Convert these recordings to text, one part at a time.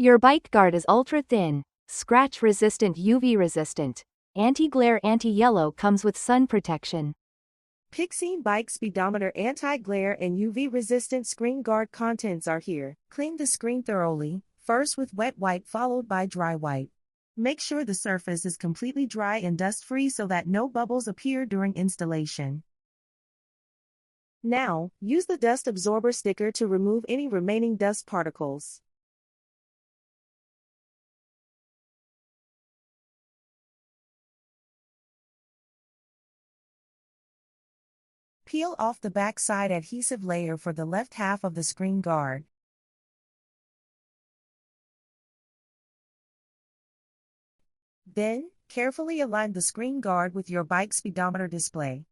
Your bike guard is ultra-thin, scratch-resistant, UV-resistant, anti-glare, anti-yellow, comes with sun protection. Pxin Bike Speedometer anti-glare and UV-resistant screen guard contents are here. Clean the screen thoroughly, first with wet wipe followed by dry wipe. Make sure the surface is completely dry and dust-free so that no bubbles appear during installation. Now, use the dust absorber sticker to remove any remaining dust particles. Peel off the backside adhesive layer for the left half of the screen guard. Then, carefully align the screen guard with your bike speedometer display.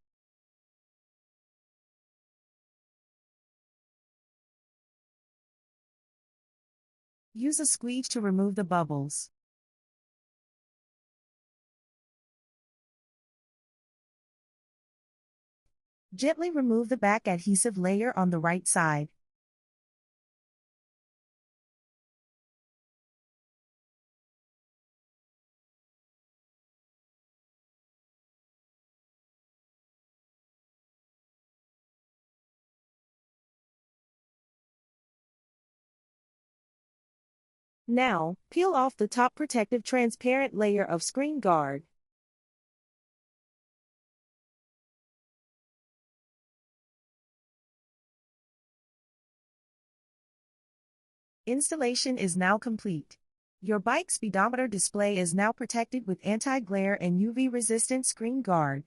Use a squeegee to remove the bubbles. Gently remove the back adhesive layer on the right side. Now, peel off the top protective transparent layer of screen guard. Installation is now complete. Your bike speedometer display is now protected with anti-glare and UV-resistant screen guard.